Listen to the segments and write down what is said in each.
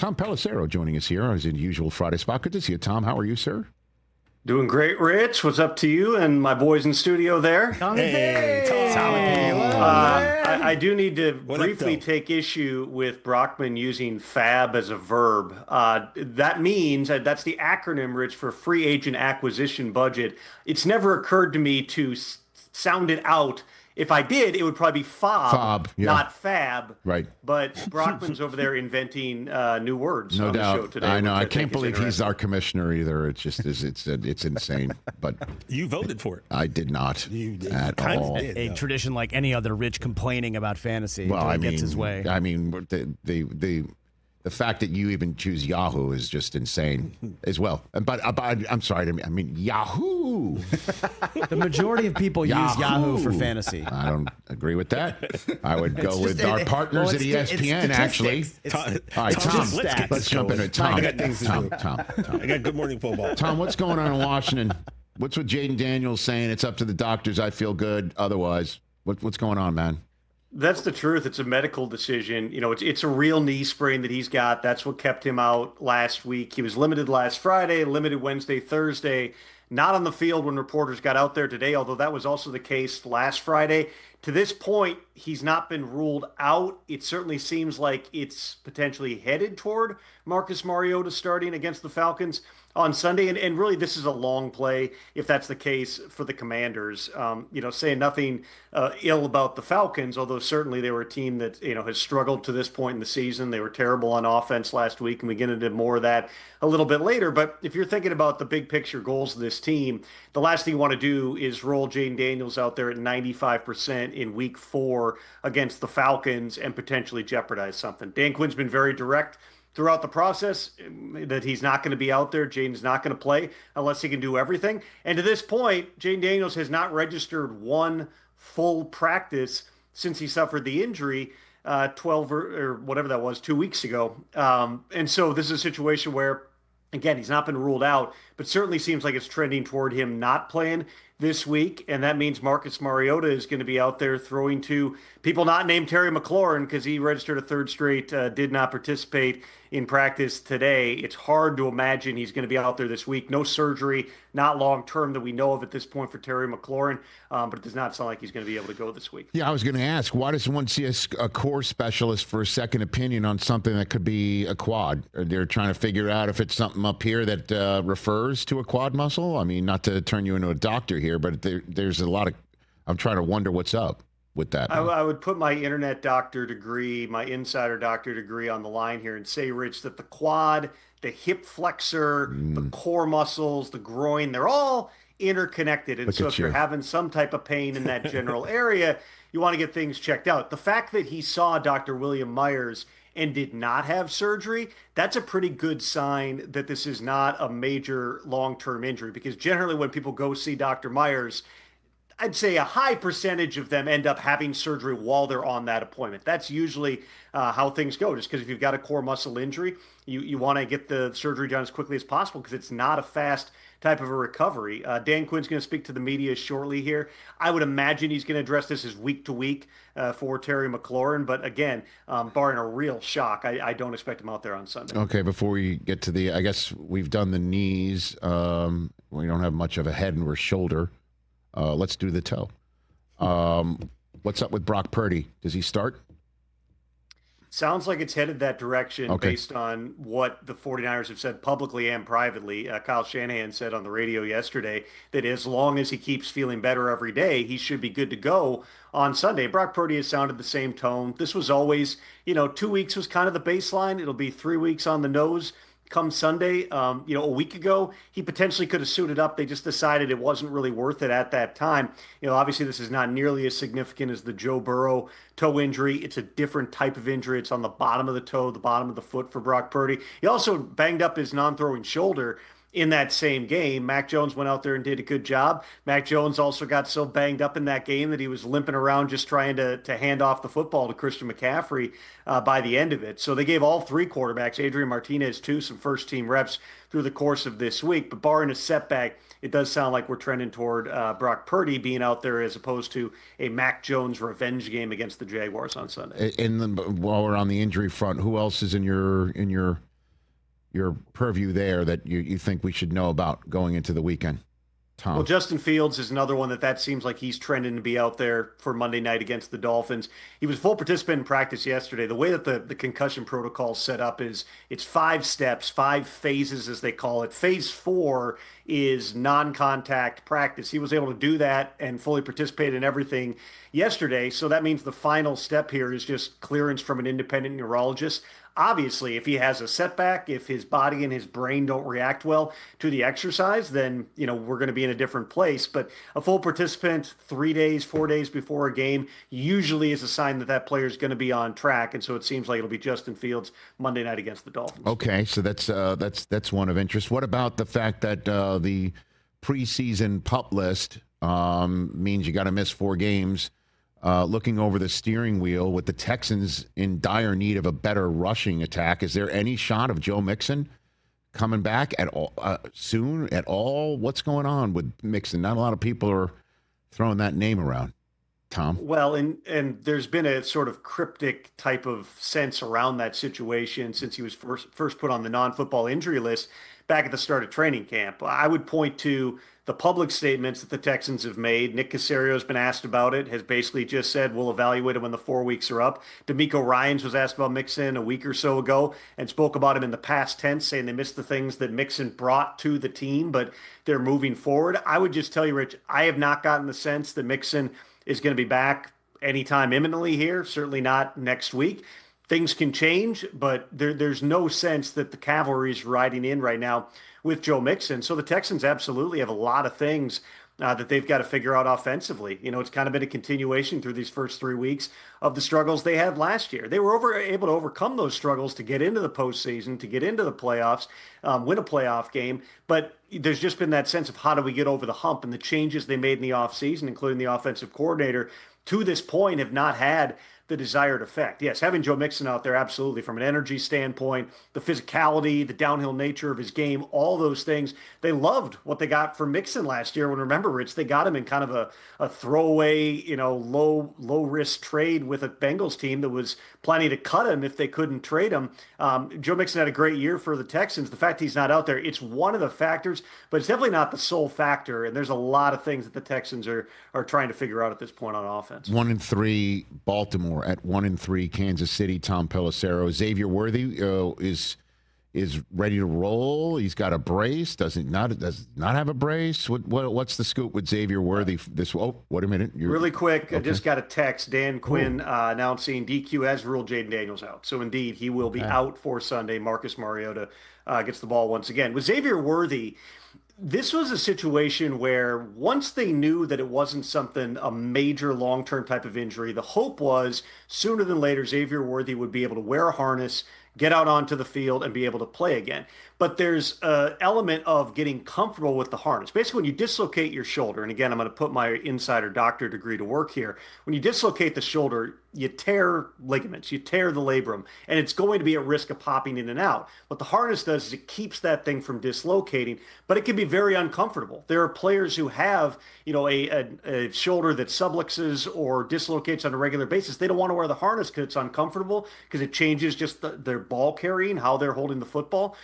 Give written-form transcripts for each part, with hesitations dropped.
Tom Pelissero joining us here as in usual Friday spot. Good to see you, Tom. How are you, sir? Doing great, Rich. What's up to you and my boys in studio there? Hey, I do need to briefly take issue with Brockman using fab as a verb. That means that's the acronym, Rich, for free agent acquisition budget. It's never occurred to me to sound it out. If I did, it would probably be fob, not fab. Right. But Brockman's over there inventing new words no on doubt. the show today. I know. I can't believe he's our commissioner either. It's just it's insane. But you voted for it. I did not at all. A tradition like any other Rich complaining about fantasy until he gets his way. I mean, the fact that you even choose Yahoo is just insane as well. But I'm sorry. I mean, Yahoo. The majority of people use Yahoo for fantasy. I don't agree with that. I would go with our partners at ESPN, actually. All right, Tom, let's jump into it. Tom. I got Good Morning Football. Tom, what's going on in Washington? What's with Jayden Daniels saying it's up to the doctors? I feel good otherwise. What's going on, man? That's the truth. It's a medical decision. You know, it's a real knee sprain that he's got. That's what kept him out last week. He was limited last Friday, limited Wednesday, Thursday, not on the field when reporters got out there today, although that was also the case last Friday. To this point, he's not been ruled out. It certainly seems like it's potentially headed toward Marcus Mariota starting against the Falcons on Sunday. And really, this is a long play, if that's the case, for the Commanders. Saying nothing ill about the Falcons, although certainly they were a team that, has struggled to this point in the season. They were terrible on offense last week, and we get into more of that a little bit later. But if you're thinking about the big picture goals of this team, the last thing you want to do is roll Jayden Daniels out there at 95% in week 4 against the Falcons and potentially jeopardize something. Dan Quinn's been very direct throughout the process that he's not going to be out there. Jayden's not going to play unless he can do everything. And to this point, Jayden Daniels has not registered one full practice since he suffered the injury 12 or whatever that was, 2 weeks ago. And so this is a situation where, again, he's not been ruled out, but certainly seems like it's trending toward him not playing this week. And that means Marcus Mariota is going to be out there throwing to people not named Terry McLaurin because he registered a third straight, did not participate in practice today. It's hard to imagine he's going to be out there this week. No surgery, not long-term that we know of at this point for Terry McLaurin, but it does not sound like he's going to be able to go this week. Yeah, I was going to ask, why does one see a core specialist for a second opinion on something that could be a quad? They're trying to figure out if it's something up here that refers to a quad muscle. I mean, not to turn you into a doctor here, but there's a lot of – I'm trying to wonder what's up with that. I would put my internet doctor degree, my insider doctor degree on the line here and say, Rich, that the quad, the hip flexor, the core muscles, the groin, they're all interconnected. And so if you're having some type of pain in that general area, you want to get things checked out. The fact that he saw Dr. William Myers and did not have surgery, that's a pretty good sign that this is not a major long-term injury, because generally when people go see Dr. Myers, I'd say a high percentage of them end up having surgery while they're on that appointment. That's usually how things go, just because if you've got a core muscle injury, you want to get the surgery done as quickly as possible because it's not a fast type of a recovery. Dan Quinn's going to speak to the media shortly here. I would imagine he's going to address this as week to week for Terry McLaurin. But again, barring a real shock, I don't expect him out there on Sunday. Okay, before we get to I guess we've done the knees. We don't have much of a head or shoulder. Let's do the toe. What's up with Brock Purdy? Does he start? Sounds like it's headed that direction based on what the 49ers have said publicly and privately. Kyle Shanahan said on the radio yesterday that as long as he keeps feeling better every day, he should be good to go on Sunday. Brock Purdy has sounded the same tone. This was always, 2 weeks was kind of the baseline. It'll be 3 weeks on the nose come Sunday. A week ago, he potentially could have suited up. They just decided it wasn't really worth it at that time. Obviously this is not nearly as significant as the Joe Burrow toe injury. It's a different type of injury. It's on the bottom of the toe, the bottom of the foot for Brock Purdy. He also banged up his non-throwing shoulder in that same game. Mac Jones went out there and did a good job. Mac Jones also got so banged up in that game that he was limping around just trying to hand off the football to Christian McCaffrey by the end of it. So they gave all three quarterbacks, Adrian Martinez too, some first-team reps through the course of this week. But barring a setback, it does sound like we're trending toward Brock Purdy being out there as opposed to a Mac Jones revenge game against the Jaguars on Sunday. And then, while we're on the injury front, who else is in your your purview there that you think we should know about going into the weekend? Tom. Well, Justin Fields is another one that seems like he's trending to be out there for Monday night against the Dolphins. He was a full participant in practice yesterday. The way that the concussion protocol is set up is it's 5 steps, 5 phases, as they call it. Phase 4 is non-contact practice. He was able to do that and fully participate in everything yesterday. So that means the final step here is just clearance from an independent neurologist. Obviously, if he has a setback, if his body and his brain don't react well to the exercise, then, we're going to be in a different place. But a full participant 3 days, 4 days before a game usually is a sign that that player is going to be on track. And so it seems like it'll be Justin Fields Monday night against the Dolphins. Okay, so that's one of interest. What about the fact that the preseason PUP list means you got to miss 4 games? Looking over the steering wheel with the Texans in dire need of a better rushing attack, is there any shot of Joe Mixon coming back at all soon at all? What's going on with Mixon? Not a lot of people are throwing that name around. Tom? Well, and there's been a sort of cryptic type of sense around that situation since he was first put on the non-football injury list back at the start of training camp. I would point to the public statements that the Texans have made. Nick Caserio has been asked about it, has basically just said, we'll evaluate him when the 4 weeks are up. D'Amico Ryans was asked about Mixon a week or so ago and spoke about him in the past tense, saying they missed the things that Mixon brought to the team, but they're moving forward. I would just tell you, Rich, I have not gotten the sense that Mixon is going to be back anytime imminently here, certainly not next week. Things can change, but there's no sense that the cavalry is riding in right now with Joe Mixon. So the Texans absolutely have a lot of things that they've got to figure out offensively. It's kind of been a continuation through these first 3 weeks of the struggles they had last year. They were able to overcome those struggles to get into the postseason, to get into the playoffs, win a playoff game. But there's just been that sense of how do we get over the hump, and the changes they made in the offseason, including the offensive coordinator, to this point have not had the desired effect. Yes, having Joe Mixon out there, absolutely, from an energy standpoint, the physicality, the downhill nature of his game, all those things. They loved what they got from Mixon last year. When, remember, Rich, they got him in kind of a throwaway, low risk trade with a Bengals team that was planning to cut him if they couldn't trade him. Joe Mixon had a great year for the Texans. The fact he's not out there, it's one of the factors, but it's definitely not the sole factor. And there's a lot of things that the Texans are trying to figure out at this point on offense. 1-3 Baltimore at 1-3 Kansas City. Tom Pelissero. Xavier Worthy is ready to roll. He's got a brace. Does not have a brace? What's the scoop with Xavier Worthy? Wait a minute. Really quick, okay. I just got a text. Dan Quinn announcing DQ has ruled Jayden Daniels out. So indeed, he will be out for Sunday. Marcus Mariota gets the ball once again. With Xavier Worthy, this was a situation where once they knew that it wasn't a major long-term type of injury, the hope was sooner than later Xavier Worthy would be able to wear a harness, get out onto the field, and be able to play again. But there's an element of getting comfortable with the harness. Basically, when you dislocate your shoulder, and again, I'm going to put my insider doctor degree to work here. When you dislocate the shoulder, you tear ligaments, you tear the labrum, and it's going to be at risk of popping in and out. What the harness does is it keeps that thing from dislocating, but it can be very uncomfortable. There are players who have, a shoulder that subluxes or dislocates on a regular basis. They don't want to wear the harness because it's uncomfortable, because it changes just their ball carrying, how they're holding the football.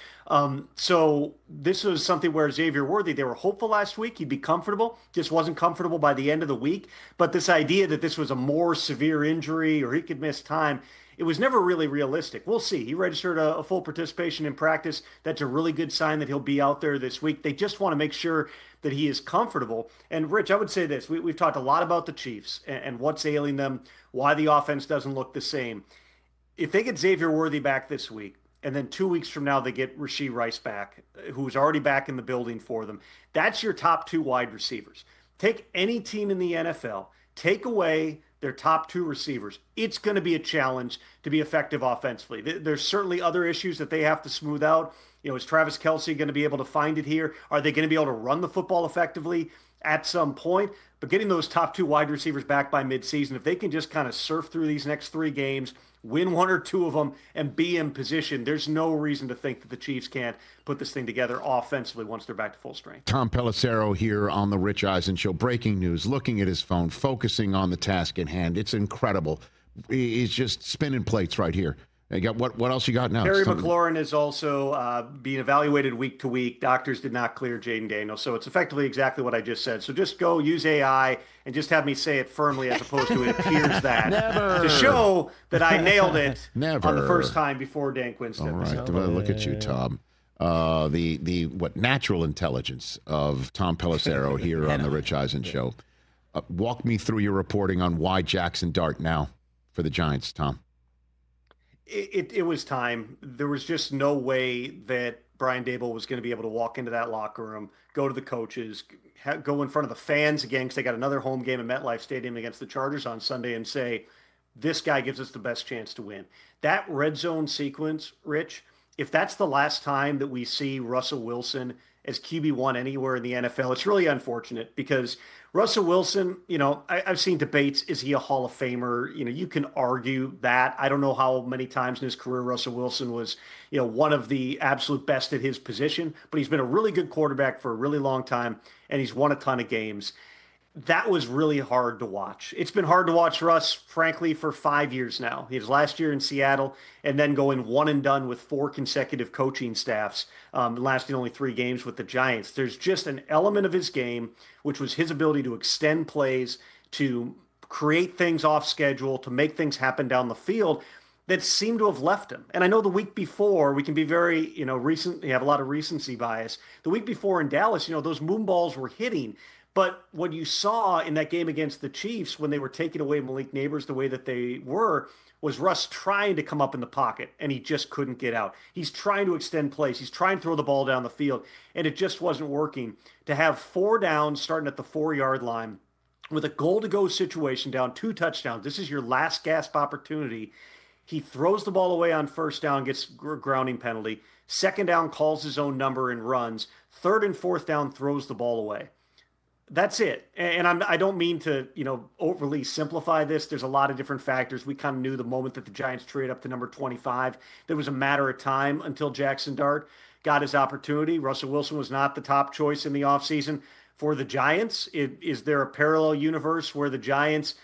So this was something where Xavier Worthy, they were hopeful last week he'd be comfortable, just wasn't comfortable by the end of the week. But this idea that this was a more severe injury or he could miss time, it was never really realistic. We'll see. He registered a full participation in practice. That's a really good sign that he'll be out there this week. They just want to make sure that he is comfortable. And Rich, I would say this. We've talked a lot about the Chiefs and what's ailing them, why the offense doesn't look the same. If they get Xavier Worthy back this week, and then 2 weeks from now they get Rashee Rice back, who's already back in the building for them, that's your top 2 wide receivers. Take any team in the NFL, take away their top 2 receivers. It's going to be a challenge to be effective offensively. There's certainly other issues that they have to smooth out. Is Travis Kelce going to be able to find it here? Are they going to be able to run the football effectively at some point? But getting those top 2 wide receivers back by midseason, if they can just kind of surf through these next 3 games, win 1 or 2 of them, and be in position, there's no reason to think that the Chiefs can't put this thing together offensively once they're back to full strength. Tom Pelissero here on the Rich Eisen Show. Breaking news, looking at his phone, focusing on the task at hand. It's incredible. He's just spinning plates right here. You got what else you got now? Terry McLaurin is also being evaluated week to week. Doctors did not clear Jayden Daniels. So it's effectively exactly what I just said. So just go use AI and just have me say it firmly as opposed to it appears that. Never. To show that I nailed it Never. on the first time before Dan Quinn All stepped right. aside. Well, look at you, Tom. The natural intelligence of Tom Pelissero here on the Rich Eisen Show. Walk me through your reporting on why Jaxson Dart now for the Giants, Tom. It was time. There was just no way that Brian Daboll was going to be able to walk into that locker room, go to the coaches, go in front of the fans again because they got another home game at MetLife Stadium against the Chargers on Sunday and say, this guy gives us the best chance to win. That red zone sequence, Rich, if that's the last time that we see Russell Wilson as QB1 anywhere in the NFL, it's really unfortunate because Russell Wilson, I've seen debates. Is he a Hall of Famer? You can argue that. I don't know how many times in his career Russell Wilson was, one of the absolute best at his position, but he's been a really good quarterback for a really long time, and he's won a ton of games. That was really hard to watch. It's been hard to watch Russ, frankly, for 5 years now. His last year in Seattle and then going one and done with 4 consecutive coaching staffs, lasting only 3 games with the Giants. There's just an element of his game, which was his ability to extend plays, to create things off schedule, to make things happen down the field that seemed to have left him. And I know the week before, we can be very, recent. You have a lot of recency bias. The week before in Dallas, those moon balls were hitting. But what you saw in that game against the Chiefs when they were taking away Malik Neighbors the way that they were was Russ trying to come up in the pocket, and he just couldn't get out. He's trying to extend plays. He's trying to throw the ball down the field, and it just wasn't working. To have 4 downs starting at the 4-yard line with a goal-to-go situation down 2 touchdowns, this is your last gasp opportunity. He throws the ball away on first down, gets a grounding penalty. Second down, calls his own number and runs. Third and fourth down, throws the ball away. That's it. And I don't mean to, overly simplify this. There's a lot of different factors. We kind of knew the moment that the Giants traded up to number 25, there was a matter of time until Jaxson Dart got his opportunity. Russell Wilson was not the top choice in the offseason for the Giants. Is there a parallel universe where the Giants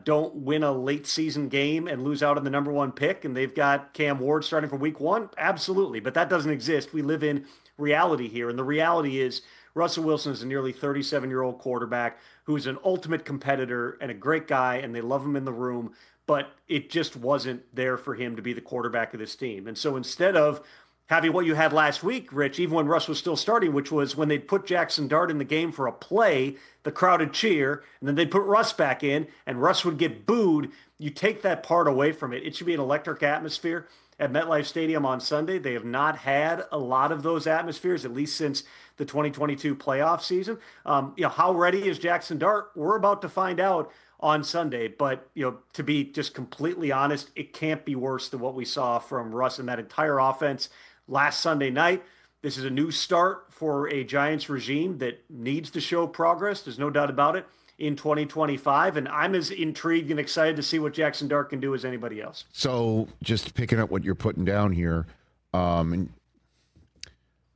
don't win a late season game and lose out on the number 1 pick and they've got Cam Ward starting for week 1? Absolutely. But that doesn't exist. We live in reality here. And the reality is Russell Wilson is a nearly 37-year-old quarterback who is an ultimate competitor and a great guy, and they love him in the room, but it just wasn't there for him to be the quarterback of this team. And so instead of having what you had last week, Rich, even when Russ was still starting, which was when they'd put Jaxson Dart in the game for a play, the crowd would cheer, and then they'd put Russ back in, and Russ would get booed. You take that part away from it. It should be an electric atmosphere at MetLife Stadium on Sunday. They have not had a lot of those atmospheres, at least since the 2022 playoff season. How ready is Jaxson Dart? We're about to find out on Sunday. But, to be just completely honest, it can't be worse than what we saw from Russ and that entire offense last Sunday night. This is a new start for a Giants regime that needs to show progress. There's no doubt about it in 2025. And I'm as intrigued and excited to see what Jaxson Dart can do as anybody else. So just picking up what you're putting down here,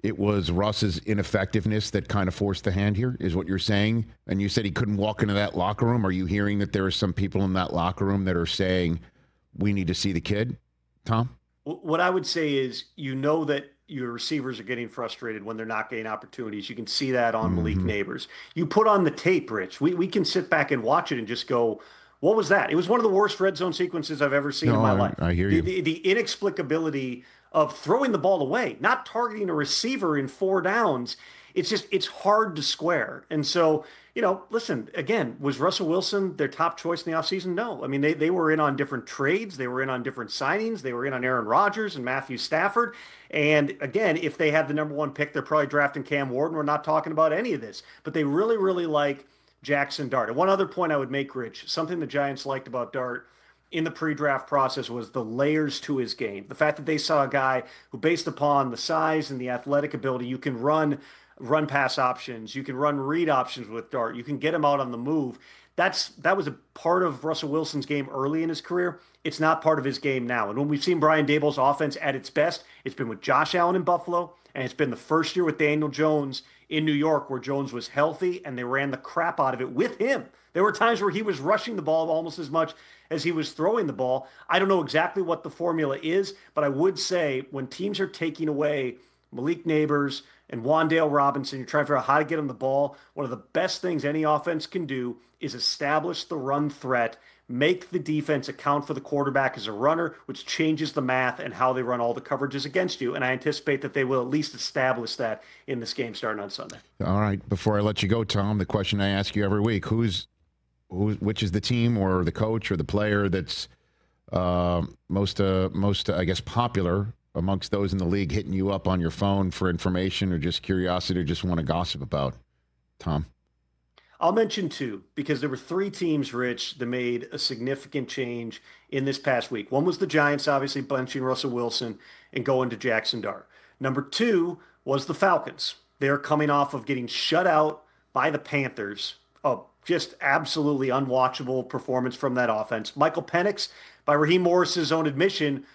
it was Russ's ineffectiveness that kind of forced the hand here, is what you're saying. And you said he couldn't walk into that locker room. Are you hearing that there are some people in that locker room that are saying, we need to see the kid, Tom? What I would say is, that your receivers are getting frustrated when they're not getting opportunities. You can see that on Malik Neighbors. You put on the tape, Rich. We can sit back and watch it and just go, what was that? It was one of the worst red zone sequences I've ever seen in my life. I hear you. The inexplicability of throwing the ball away, not targeting a receiver in 4 downs. It's hard to square. And so, listen, again, was Russell Wilson their top choice in the offseason? No. I mean, they were in on different trades. They were in on different signings. They were in on Aaron Rodgers and Matthew Stafford. And again, if they had the number 1 pick, they're probably drafting Cam Ward. We're not talking about any of this. But they really, really like Jaxson Dart. And one other point I would make, Rich, something the Giants liked about Dart in the pre-draft process was the layers to his game. The fact that they saw a guy who, based upon the size and the athletic ability, you can run pass options, you can run read options with Dart, you can get him out on the move. That was a part of Russell Wilson's game early in his career. It's not part of his game now. And when we've seen Brian Daboll's offense at its best, it's been with Josh Allen in Buffalo, and it's been the first year with Daniel Jones in New York where Jones was healthy and they ran the crap out of it with him. There were times where he was rushing the ball almost as much as he was throwing the ball. I don't know exactly what the formula is, but I would say when teams are taking away Malik Neighbors and Wan'Dale Robinson, you're trying to figure out how to get him the ball. One of the best things any offense can do is establish the run threat, make the defense account for the quarterback as a runner, which changes the math and how they run all the coverages against you. And I anticipate that they will at least establish that in this game starting on Sunday. All right. Before I let you go, Tom, the question I ask you every week, which is the team or the coach or the player that's most I guess, popular amongst those in the league hitting you up on your phone for information or just curiosity or just want to gossip about, Tom? I'll mention two because there were three teams, Rich, that made a significant change in this past week. One was the Giants, obviously benching Russell Wilson and going to Jaxson Dart. Number two was the Falcons. They're coming off of getting shut out by the Panthers. Oh, just absolutely unwatchable performance from that offense. Michael Penix, by Raheem Morris's own admission,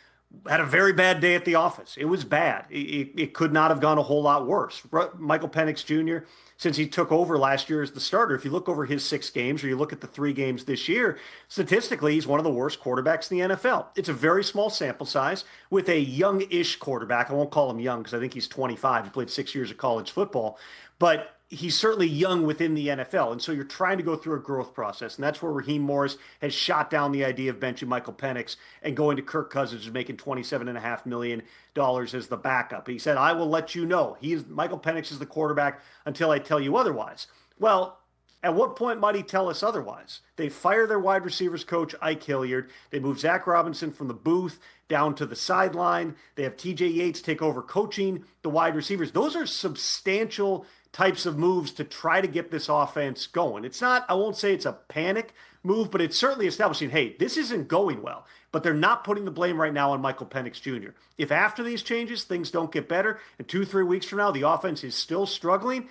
had a very bad day at the office. It was bad. It could not have gone a whole lot worse. Michael Penix Jr., since he took over last year as the starter, if you look over his 6 games or you look at the 3 games this year, statistically, he's one of the worst quarterbacks in the NFL. It's a very small sample size with a young-ish quarterback. I won't call him young because I think he's 25. He played 6 years of college football. But he's certainly young within the NFL. And so you're trying to go through a growth process. And that's where Raheem Morris has shot down the idea of benching Michael Penix and going to Kirk Cousins, who's making $27.5 million as the backup. He said, I will let you know. Michael Penix is the quarterback until I tell you otherwise. Well, at what point might he tell us otherwise? They fire their wide receivers coach, Ike Hilliard. They move Zach Robinson from the booth down to the sideline. They have TJ Yates take over coaching the wide receivers. Those are substantial types of moves to try to get this offense going. It's not, I won't say it's a panic move, but it's certainly establishing, hey, this isn't going well. But they're not putting the blame right now on Michael Penix Jr. If after these changes, things don't get better, and 2-3 weeks from now, the offense is still struggling,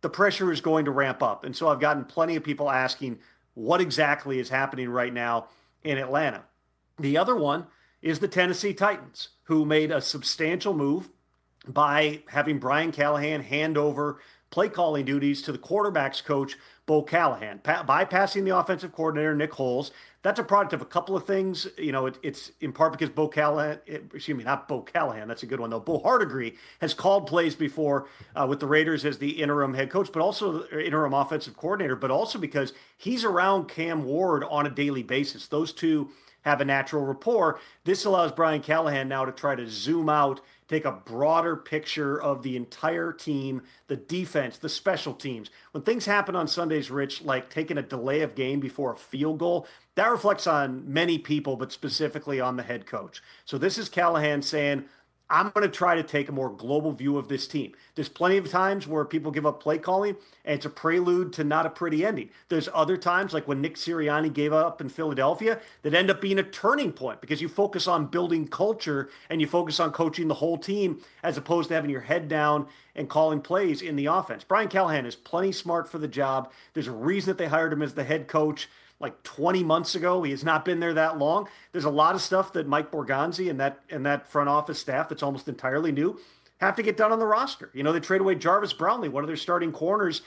the pressure is going to ramp up. And so I've gotten plenty of people asking what exactly is happening right now in Atlanta. The other one is the Tennessee Titans, who made a substantial move by having Brian Callahan hand over play calling duties to the quarterback's coach, Bo Callahan, bypassing the offensive coordinator, Nick Foles. That's a product of a couple of things. You know, it's in part because Bo Callahan, that's a good one though. Bo Hardegree has called plays before with the Raiders as the interim head coach, but also interim offensive coordinator, but also because he's around Cam Ward on a daily basis. Those two have a natural rapport. This allows Brian Callahan now to try to zoom out, take a broader picture of the entire team, the defense, the special teams. When things happen on Sundays, Rich, like taking a delay of game before a field goal, that reflects on many people, but specifically on the head coach. So this is Callahan saying, I'm going to try to take a more global view of this team. There's plenty of times where people give up play calling, and it's a prelude to not a pretty ending. There's other times, like when Nick Sirianni gave up in Philadelphia, that end up being a turning point because you focus on building culture and you focus on coaching the whole team as opposed to having your head down and calling plays in the offense. Brian Callahan is plenty smart for the job. There's a reason that they hired him as the head coach like 20 months ago. He has not been there that long. There's a lot of stuff that Mike Borgonzi and that front office staff that's almost entirely new have to get done on the roster. You know, they trade away Jarvis Brownlee, one of their starting corners,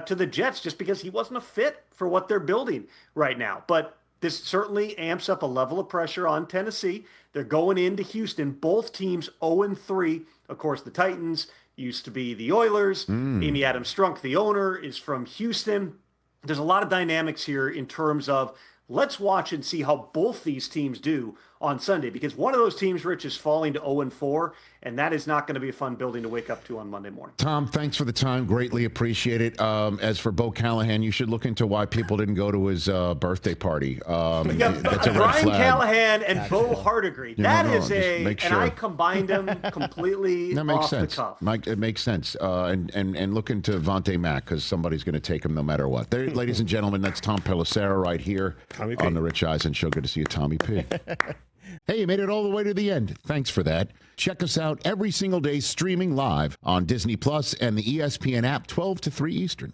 to the Jets just because he wasn't a fit for what they're building right now. But this certainly amps up a level of pressure on Tennessee. They're going into Houston. Both teams 0-3. Of course, the Titans used to be the Oilers. Amy Adams Strunk, the owner, is from Houston. There's a lot of dynamics here in terms of let's watch and see how both these teams do on Sunday, because one of those teams, Rich, is falling to 0-4, and that is not going to be a fun building to wake up to on Monday morning. Tom, thanks for the time. Greatly appreciate it. As for Bo Callahan, you should look into why people didn't go to his birthday party. That's a red Brian flag. Callahan and Bo Hardegree. That is make sure. And I combined them completely That makes off sense. the cuff. It makes sense. And look into Vontae Mack because somebody's going to take him no matter what. There, ladies and gentlemen, that's Tom Pelissero right here on the Rich Eisen Show. Good to see you, Tommy P. Hey, you made it all the way to the end. Thanks for that. Check us out every single day streaming live on Disney Plus and the ESPN app 12 to 3 Eastern.